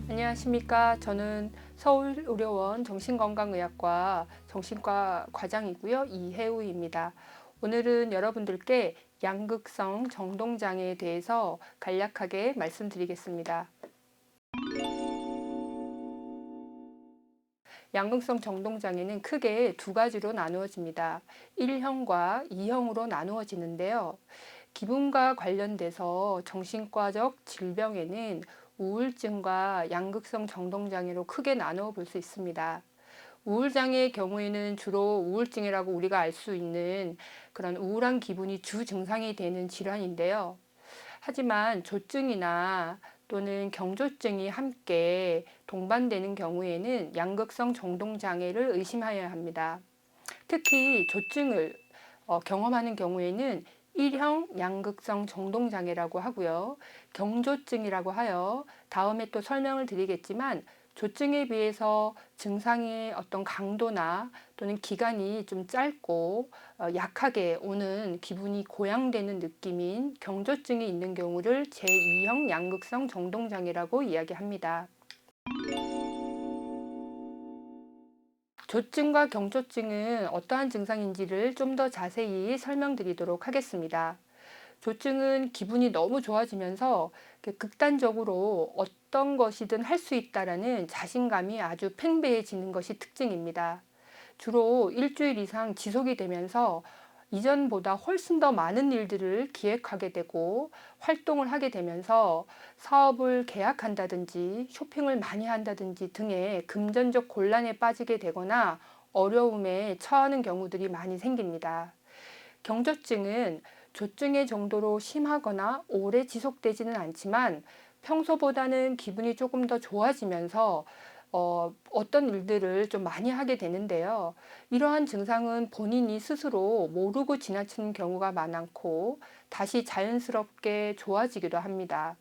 안녕하십니까. 저는 서울의료원 정신건강의학과 정신과 과장이고요. 이혜우입니다. 오늘은 여러분들께 양극성 정동장애에 대해서 간략하게 말씀드리겠습니다. 양극성 정동장애는 크게 두 가지로 나누어집니다. 1형과 2형으로 나누어지는데요. 기분과 관련돼서 정신과적 질병에는 우울증과 양극성 정동장애로 크게 나누어 볼 수 있습니다. 우울장애의 경우에는 주로 우울증이라고 우리가 알 수 있는 그런 우울한 기분이 주 증상이 되는 질환인데요. 하지만 조증이나 또는 경조증이 함께 동반되는 경우에는 양극성 정동장애를 의심하여야 합니다. 특히 조증을 경험하는 경우에는 1형 양극성 정동장애라고 하고요. 경조증이라고 하여 다음에 또 설명을 드리겠지만 조증에 비해서 증상의 어떤 강도나 또는 기간이 좀 짧고 약하게 오는 기분이 고양되는 느낌인 경조증이 있는 경우를 제2형 양극성 정동장애라고 이야기합니다. 조증과 경조증은 어떠한 증상인지를 좀 더 자세히 설명드리도록 하겠습니다. 조증은 기분이 너무 좋아지면서 극단적으로 어떤 것이든 할 수 있다라는 자신감이 아주 팽배해지는 것이 특징입니다. 주로 일주일 이상 지속이 되면서 이전보다 훨씬 더 많은 일들을 기획하게 되고 활동을 하게 되면서 사업을 계약한다든지 쇼핑을 많이 한다든지 등의 금전적 곤란에 빠지게 되거나 어려움에 처하는 경우들이 많이 생깁니다. 경조증은 조증의 정도로 심하거나 오래 지속되지는 않지만 평소보다는 기분이 조금 더 좋아지면서 어떤 일들을 좀 많이 하게 되는데요. 이러한 증상은 본인이 스스로 모르고 지나치는 경우가 많고 다시 자연스럽게 좋아지기도 합니다.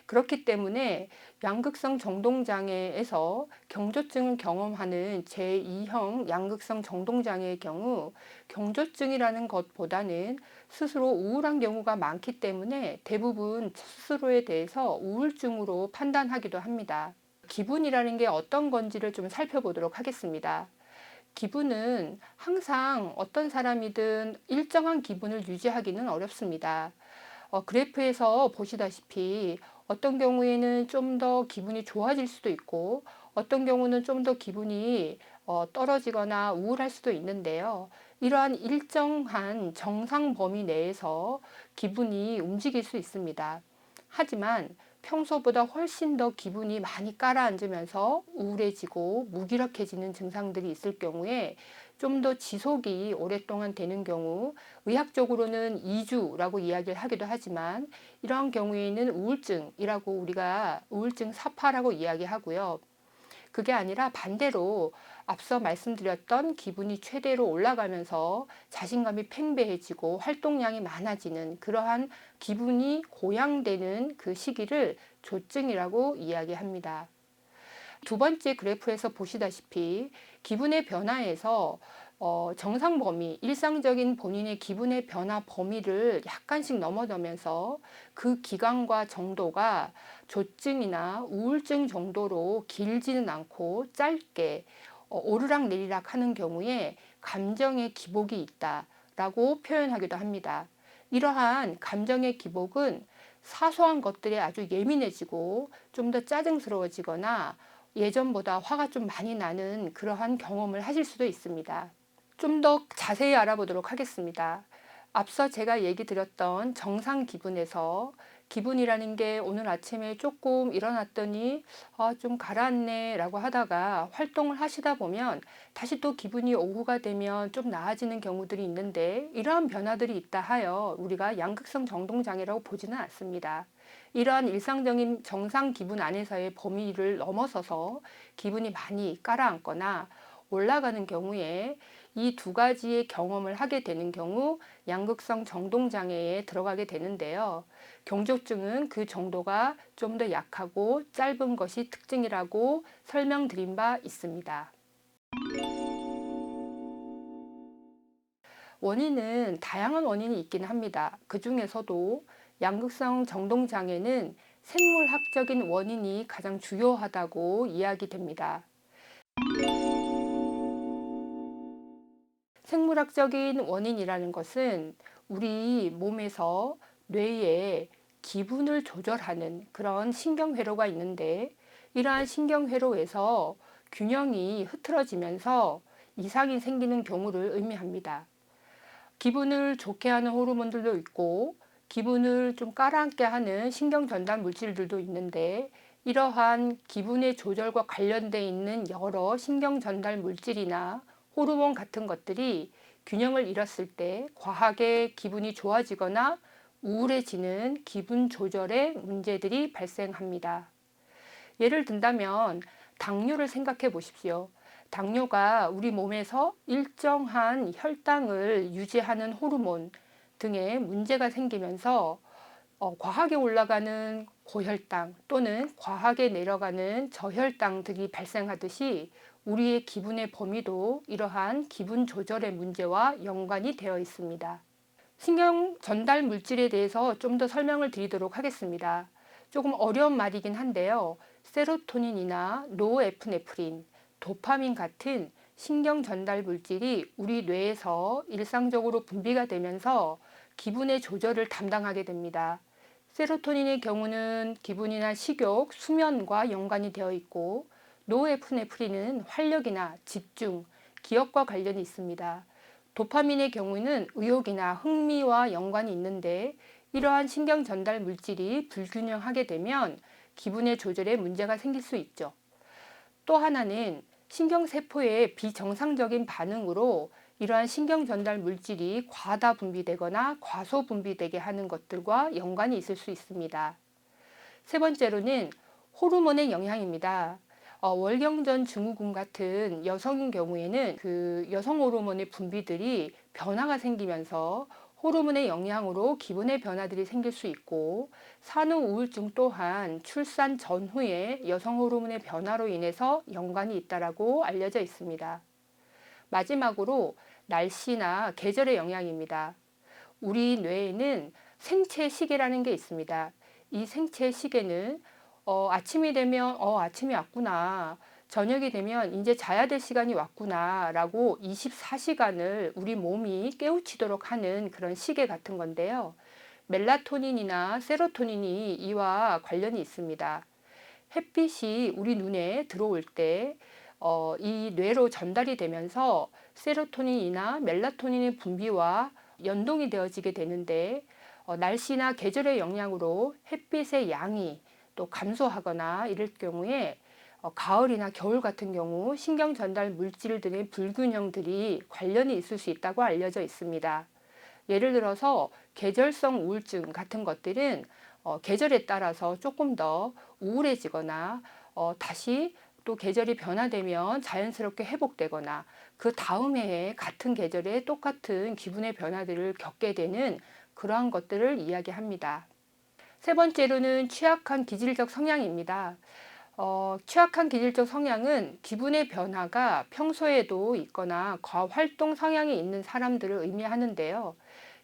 그렇기 때문에 양극성 정동장애에서 경조증을 경험하는 제2형 양극성 정동장애의 경우 경조증이라는 것보다는 스스로 우울한 경우가 많기 때문에 대부분 스스로에 대해서 우울증으로 판단하기도 합니다. 기분이라는 게 어떤 건지를 좀 살펴보도록 하겠습니다. 기분은 항상 어떤 사람이든 일정한 기분을 유지하기는 어렵습니다. 그래프에서 보시다시피 어떤 경우에는 좀 더 기분이 좋아질 수도 있고 어떤 경우는 좀 더 기분이 떨어지거나 우울할 수도 있는데요. 이러한 일정한 정상 범위 내에서 기분이 움직일 수 있습니다. 하지만 평소보다 훨씬 더 기분이 많이 가라앉으면서 우울해지고 무기력해지는 증상들이 있을 경우에 좀 더 지속이 오랫동안 되는 경우, 의학적으로는 2주라고 이야기를 하기도 하지만 이러한 경우에는 우울증이라고 우리가 우울증 사파라고 이야기하고요. 그게 아니라 반대로 앞서 말씀드렸던 기분이 최대로 올라가면서 자신감이 팽배해지고 활동량이 많아지는 그러한 기분이 고양되는 그 시기를 조증이라고 이야기합니다. 두 번째 그래프에서 보시다시피 기분의 변화에서 정상 범위, 일상적인 본인의 기분의 변화 범위를 약간씩 넘어가면서 그 기간과 정도가 조증이나 우울증 정도로 길지는 않고 짧게 오르락내리락 하는 경우에 감정의 기복이 있다라고 표현하기도 합니다. 이러한 감정의 기복은 사소한 것들에 아주 예민해지고 좀 더 짜증스러워지거나 예전보다 화가 좀 많이 나는 그러한 경험을 하실 수도 있습니다. 좀 더 자세히 알아보도록 하겠습니다. 앞서 제가 얘기 드렸던 정상 기분에서 기분이라는 게 오늘 아침에 조금 일어났더니 좀 가라앉네 라고 하다가 활동을 하시다 보면 다시 또 기분이 오후가 되면 좀 나아지는 경우들이 있는데 이러한 변화들이 있다 하여 우리가 양극성 정동장애라고 보지는 않습니다. 이러한 일상적인 정상 기분 안에서의 범위를 넘어서서 기분이 많이 가라앉거나 올라가는 경우에 이 두 가지의 경험을 하게 되는 경우 양극성 정동장애에 들어가게 되는데요. 경조증은 그 정도가 좀 더 약하고 짧은 것이 특징이라고 설명드린 바 있습니다. 원인은 다양한 원인이 있긴 합니다. 그 중에서도 양극성 정동장애는 생물학적인 원인이 가장 주요하다고 이야기됩니다. 생물학적인 원인이라는 것은 우리 몸에서 뇌에 기분을 조절하는 그런 신경회로가 있는데, 이러한 신경회로에서 균형이 흐트러지면서 이상이 생기는 경우를 의미합니다. 기분을 좋게 하는 호르몬들도 있고 기분을 좀 깔아앉게 하는 신경 전달 물질들도 있는데, 이러한 기분의 조절과 관련되어 있는 여러 신경 전달 물질이나 호르몬 같은 것들이 균형을 잃었을 때 과하게 기분이 좋아지거나 우울해지는 기분 조절의 문제들이 발생합니다. 예를 든다면 당뇨를 생각해 보십시오. 당뇨가 우리 몸에서 일정한 혈당을 유지하는 호르몬 등에 문제가 생기면서 과하게 올라가는 고혈당 또는 과하게 내려가는 저혈당 등이 발생하듯이 우리의 기분의 범위도 이러한 기분 조절의 문제와 연관이 되어 있습니다. 신경 전달 물질에 대해서 좀 더 설명을 드리도록 하겠습니다. 조금 어려운 말이긴 한데요. 세로토닌이나 노에프네프린, 도파민 같은 신경 전달 물질이 우리 뇌에서 일상적으로 분비가 되면서 기분의 조절을 담당하게 됩니다. 세로토닌의 경우는 기분이나 식욕, 수면과 연관이 되어 있고, 노에프네프린은 활력이나 집중, 기억과 관련이 있습니다. 도파민의 경우는 의욕이나 흥미와 연관이 있는데, 이러한 신경 전달 물질이 불균형하게 되면 기분의 조절에 문제가 생길 수 있죠. 또 하나는 신경세포의 비정상적인 반응으로 이러한 신경 전달 물질이 과다 분비되거나 과소 분비되게 하는 것들과 연관이 있을 수 있습니다. 세 번째로는 호르몬의 영향입니다. 월경전 증후군 같은 여성인 경우에는 그 여성 호르몬의 분비들이 변화가 생기면서 호르몬의 영향으로 기분의 변화들이 생길 수 있고, 산후 우울증 또한 출산 전후에 여성 호르몬의 변화로 인해서 연관이 있다고 알려져 있습니다. 마지막으로 날씨나 계절의 영향입니다. 우리 뇌에는 생체 시계라는 게 있습니다. 이 생체 시계는 아침이 되면 아침이 왔구나, 저녁이 되면 이제 자야 될 시간이 왔구나 라고 24시간을 우리 몸이 깨우치도록 하는 그런 시계 같은 건데요. 멜라토닌이나 세로토닌이 이와 관련이 있습니다. 햇빛이 우리 눈에 들어올 때 이 뇌로 전달이 되면서 세로토닌이나 멜라토닌의 분비와 연동이 되어지게 되는데, 날씨나 계절의 영향으로 햇빛의 양이 또 감소하거나 이럴 경우에 가을이나 겨울 같은 경우 신경 전달 물질 등의 불균형들이 관련이 있을 수 있다고 알려져 있습니다. 예를 들어서 계절성 우울증 같은 것들은 계절에 따라서 조금 더 우울해지거나 다시 또 계절이 변화되면 자연스럽게 회복되거나 그 다음 해에 같은 계절에 똑같은 기분의 변화들을 겪게 되는 그러한 것들을 이야기합니다. 세 번째로는 취약한 기질적 성향입니다. 취약한 기질적 성향은 기분의 변화가 평소에도 있거나 과활동 성향이 있는 사람들을 의미하는데요.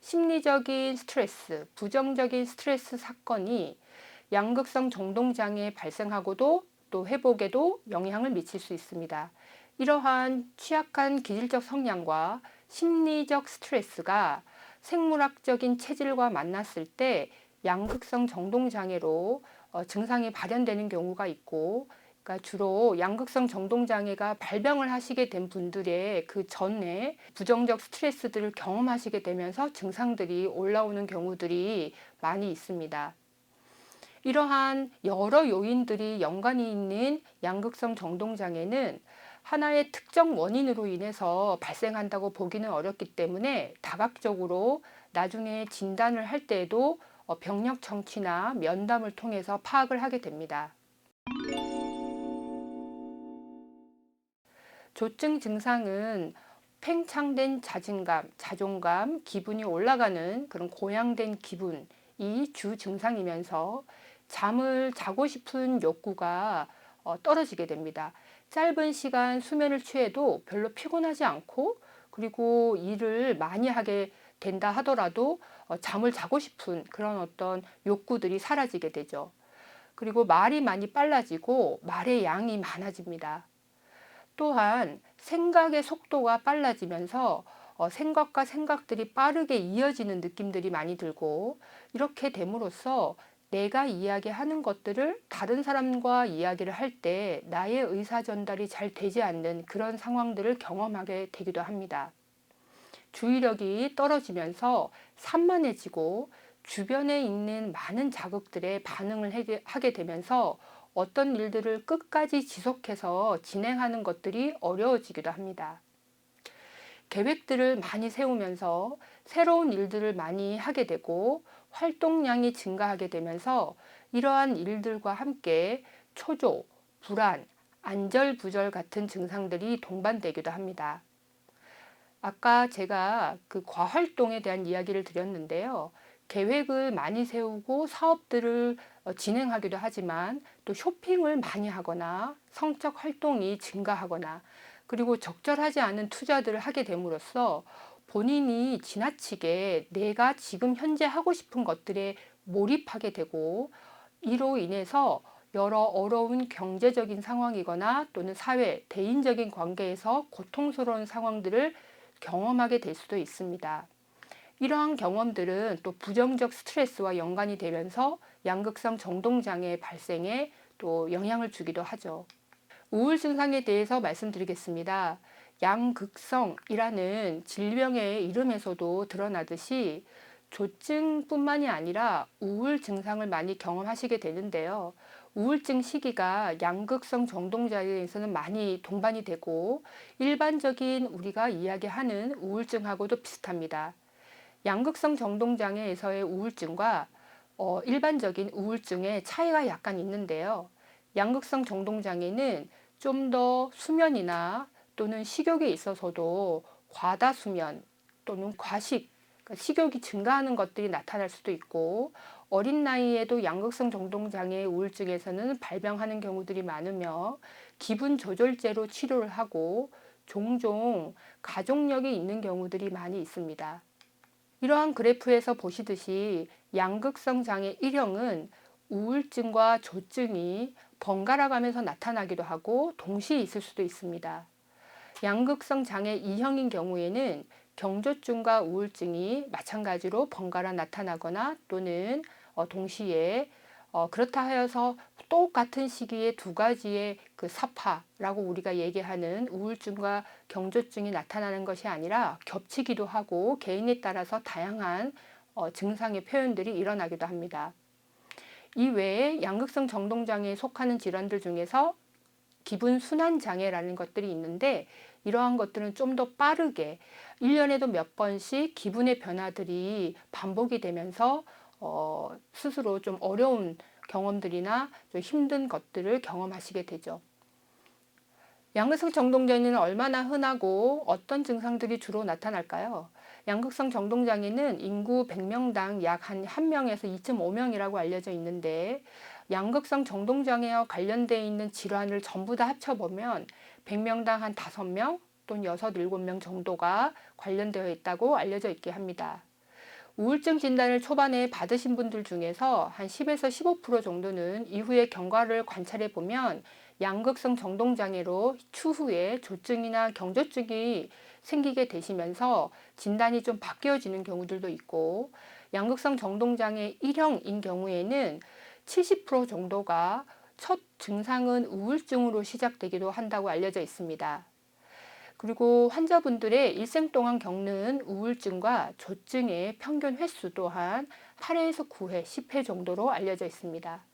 심리적인 스트레스, 부정적인 스트레스 사건이 양극성 정동장애 발생하고도 또 회복에도 영향을 미칠 수 있습니다. 이러한 취약한 기질적 성향과 심리적 스트레스가 생물학적인 체질과 만났을 때 양극성 정동장애로 증상이 발현되는 경우가 있고, 그러니까 주로 양극성 정동장애가 발병을 하시게 된 분들의 그 전에 부정적 스트레스들을 경험하시게 되면서 증상들이 올라오는 경우들이 많이 있습니다. 이러한 여러 요인들이 연관이 있는 양극성 정동장애는 하나의 특정 원인으로 인해서 발생한다고 보기는 어렵기 때문에 다각적으로 나중에 진단을 할 때에도 병력 청취나 면담을 통해서 파악을 하게 됩니다. 조증 증상은 팽창된 자신감, 자존감, 기분이 올라가는 그런 고양된 기분이 주 증상이면서 잠을 자고 싶은 욕구가 떨어지게 됩니다. 짧은 시간 수면을 취해도 별로 피곤하지 않고, 그리고 일을 많이 하게 된다 하더라도 잠을 자고 싶은 그런 어떤 욕구들이 사라지게 되죠. 그리고 말이 많이 빨라지고 말의 양이 많아집니다. 또한 생각의 속도가 빨라지면서 생각과 생각들이 빠르게 이어지는 느낌들이 많이 들고, 이렇게 됨으로써 내가 이야기하는 것들을 다른 사람과 이야기를 할 때 나의 의사 전달이 잘 되지 않는 그런 상황들을 경험하게 되기도 합니다. 주의력이 떨어지면서 산만해지고 주변에 있는 많은 자극들에 반응을 하게 되면서 어떤 일들을 끝까지 지속해서 진행하는 것들이 어려워지기도 합니다. 계획들을 많이 세우면서 새로운 일들을 많이 하게 되고 활동량이 증가하게 되면서 이러한 일들과 함께 초조, 불안, 안절부절 같은 증상들이 동반되기도 합니다. 아까 제가 그 과활동에 대한 이야기를 드렸는데요. 계획을 많이 세우고 사업들을 진행하기도 하지만 또 쇼핑을 많이 하거나 성적 활동이 증가하거나 그리고 적절하지 않은 투자들을 하게 됨으로써 본인이 지나치게 내가 지금 현재 하고 싶은 것들에 몰입하게 되고, 이로 인해서 여러 어려운 경제적인 상황이거나 또는 사회, 대인적인 관계에서 고통스러운 상황들을 경험하게 될 수도 있습니다. 이러한 경험들은 또 부정적 스트레스와 연관이 되면서 양극성 정동장애 발생에 또 영향을 주기도 하죠. 우울 증상에 대해서 말씀드리겠습니다. 양극성이라는 질병의 이름에서도 드러나듯이 조증뿐만이 아니라 우울 증상을 많이 경험하시게 되는데요. 우울증 시기가 양극성 정동장애에서는 많이 동반이 되고 일반적인 우리가 이야기하는 우울증하고도 비슷합니다. 양극성 정동장애에서의 우울증과 일반적인 우울증의 차이가 약간 있는데요. 양극성 정동장애는 좀 더 수면이나 또는 식욕에 있어서도 과다수면 또는 과식, 그러니까 식욕이 증가하는 것들이 나타날 수도 있고, 어린 나이에도 양극성 정동장애 우울증에서는 발병하는 경우들이 많으며 기분 조절제로 치료를 하고 종종 가족력이 있는 경우들이 많이 있습니다. 이러한 그래프에서 보시듯이 양극성 장애 1형은 우울증과 조증이 번갈아 가면서 나타나기도 하고 동시에 있을 수도 있습니다. 양극성 장애 2형인 경우에는 경조증과 우울증이 마찬가지로 번갈아 나타나거나 또는 동시에 그렇다 하여서 똑같은 시기에 두 가지의 그 사파라고 우리가 얘기하는 우울증과 경조증이 나타나는 것이 아니라 겹치기도 하고 개인에 따라서 다양한 증상의 표현들이 일어나기도 합니다. 이 외에 양극성 정동장애에 속하는 질환들 중에서 기분 순환 장애라는 것들이 있는데, 이러한 것들은 좀 더 빠르게 1년에도 몇 번씩 기분의 변화들이 반복이 되면서 스스로 좀 어려운 경험들이나 좀 힘든 것들을 경험하시게 되죠. 양극성 정동장애는 얼마나 흔하고 어떤 증상들이 주로 나타날까요? 양극성 정동장애는 인구 100명당 약 한 1명에서 2.5명이라고 알려져 있는데, 양극성 정동장애와 관련되어 있는 질환을 전부 다 합쳐보면 100명당 한 5명 또는 6, 7명 정도가 관련되어 있다고 알려져 있게 합니다. 우울증 진단을 초반에 받으신 분들 중에서 한 10에서 15% 정도는 이후에 경과를 관찰해 보면 양극성 정동장애로 추후에 조증이나 경조증이 생기게 되시면서 진단이 좀 바뀌어지는 경우들도 있고, 양극성 정동장애 1형인 경우에는 70% 정도가 첫 증상은 우울증으로 시작되기도 한다고 알려져 있습니다. 그리고 환자분들의 일생 동안 겪는 우울증과 조증의 평균 횟수 또한 8회에서 9회, 10회 정도로 알려져 있습니다.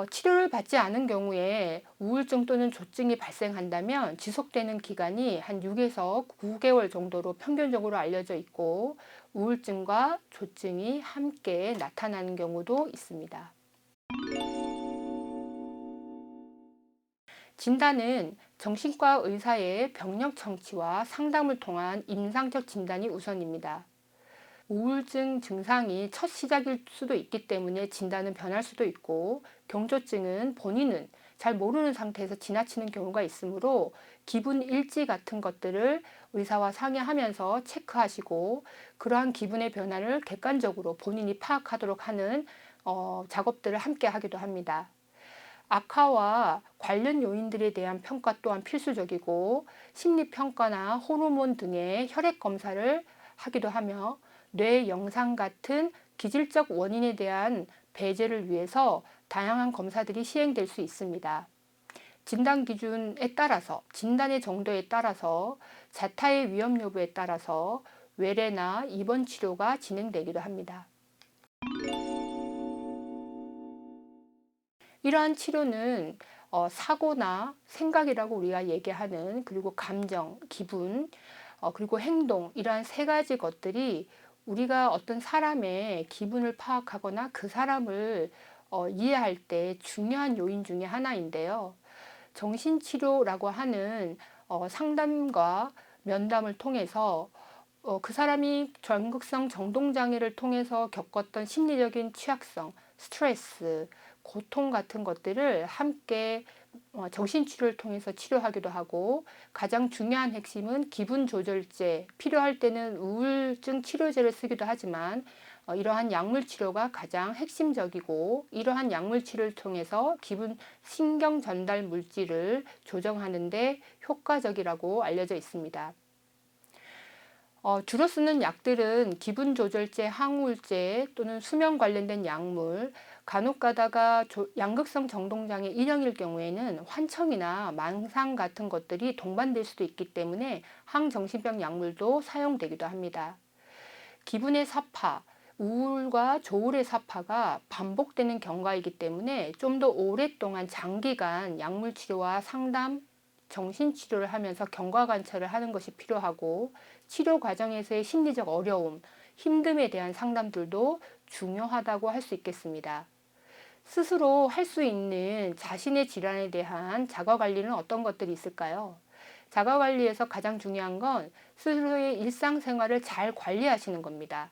치료를 받지 않은 경우에 우울증 또는 조증이 발생한다면 지속되는 기간이 한 6에서 9개월 정도로 평균적으로 알려져 있고, 우울증과 조증이 함께 나타나는 경우도 있습니다. 진단은 정신과 의사의 병력 청취와 상담을 통한 임상적 진단이 우선입니다. 우울증 증상이 첫 시작일 수도 있기 때문에 진단은 변할 수도 있고, 경조증은 본인은 잘 모르는 상태에서 지나치는 경우가 있으므로 기분 일지 같은 것들을 의사와 상의하면서 체크하시고, 그러한 기분의 변화를 객관적으로 본인이 파악하도록 하는 작업들을 함께 하기도 합니다. 악화와 관련 요인들에 대한 평가 또한 필수적이고 심리평가나 호르몬 등의 혈액 검사를 하기도 하며 뇌 영상 같은 기질적 원인에 대한 배제를 위해서 다양한 검사들이 시행될 수 있습니다. 진단 기준에 따라서, 진단의 정도에 따라서, 자타의 위험 여부에 따라서 외래나 입원 치료가 진행되기도 합니다. 이러한 치료는 사고나 생각이라고 우리가 얘기하는, 그리고 감정, 기분, 그리고 행동, 이러한 세 가지 것들이 우리가 어떤 사람의 기분을 파악하거나 그 사람을 이해할 때 중요한 요인 중에 하나인데요. 정신치료라고 하는 상담과 면담을 통해서 그 사람이 전극성 정동장애를 통해서 겪었던 심리적인 취약성, 스트레스, 고통 같은 것들을 함께 정신치료를 통해서 치료하기도 하고, 가장 중요한 핵심은 기분 조절제, 필요할 때는 우울증 치료제를 쓰기도 하지만 이러한 약물 치료가 가장 핵심적이고, 이러한 약물 치료를 통해서 기분 신경 전달 물질을 조정하는 데 효과적이라고 알려져 있습니다. 주로 쓰는 약들은 기분 조절제, 항우울제 또는 수면 관련된 약물, 간혹 가다가 양극성 정동장애 A형일 경우에는 환청이나 망상 같은 것들이 동반될 수도 있기 때문에 항정신병 약물도 사용되기도 합니다. 기분의 사파, 우울과 조울의 사파가 반복되는 경과이기 때문에 좀 더 오랫동안 장기간 약물 치료와 상담, 정신치료를 하면서 경과 관찰을 하는 것이 필요하고, 치료 과정에서의 심리적 어려움, 힘듦에 대한 상담들도 중요하다고 할 수 있겠습니다. 스스로 할 수 있는 자신의 질환에 대한 자가관리는 어떤 것들이 있을까요? 자가관리에서 가장 중요한 건 스스로의 일상생활을 잘 관리하시는 겁니다.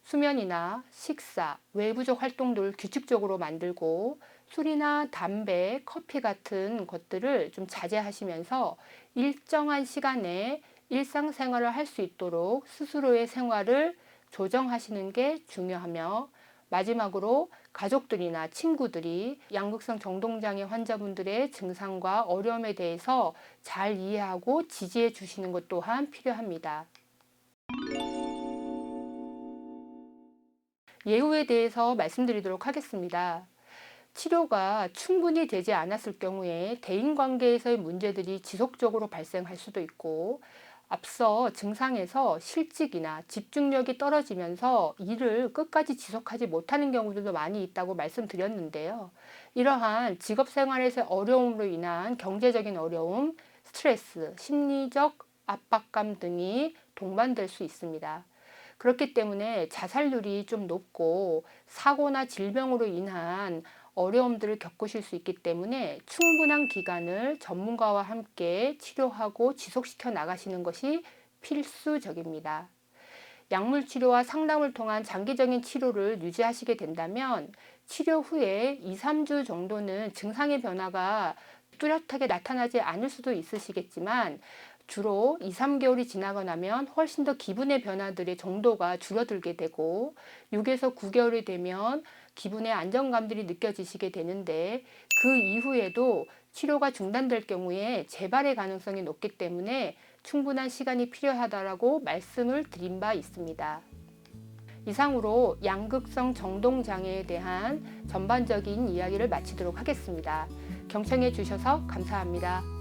수면이나 식사, 외부적 활동들을 규칙적으로 만들고, 술이나 담배, 커피 같은 것들을 좀 자제하시면서 일정한 시간에 일상생활을 할 수 있도록 스스로의 생활을 조정하시는 게 중요하며, 마지막으로 가족들이나 친구들이 양극성 정동장애 환자분들의 증상과 어려움에 대해서 잘 이해하고 지지해 주시는 것 또한 필요합니다. 예후에 대해서 말씀드리도록 하겠습니다. 치료가 충분히 되지 않았을 경우에 대인관계에서의 문제들이 지속적으로 발생할 수도 있고, 앞서 증상에서 실직이나 집중력이 떨어지면서 일을 끝까지 지속하지 못하는 경우들도 많이 있다고 말씀드렸는데요. 이러한 직업생활에서의 어려움으로 인한 경제적인 어려움, 스트레스, 심리적 압박감 등이 동반될 수 있습니다. 그렇기 때문에 자살률이 좀 높고 사고나 질병으로 인한 어려움들을 겪으실 수 있기 때문에 충분한 기간을 전문가와 함께 치료하고 지속시켜 나가시는 것이 필수적입니다. 약물 치료와 상담을 통한 장기적인 치료를 유지하시게 된다면 치료 후에 2, 3주 정도는 증상의 변화가 뚜렷하게 나타나지 않을 수도 있으시겠지만, 주로 2, 3개월이 지나고 나면 훨씬 더 기분의 변화들의 정도가 줄어들게 되고, 6에서 9개월이 되면 기분의 안정감들이 느껴지시게 되는데, 그 이후에도 치료가 중단될 경우에 재발의 가능성이 높기 때문에 충분한 시간이 필요하다고 말씀을 드린 바 있습니다. 이상으로 양극성 정동장애에 대한 전반적인 이야기를 마치도록 하겠습니다. 경청해 주셔서 감사합니다.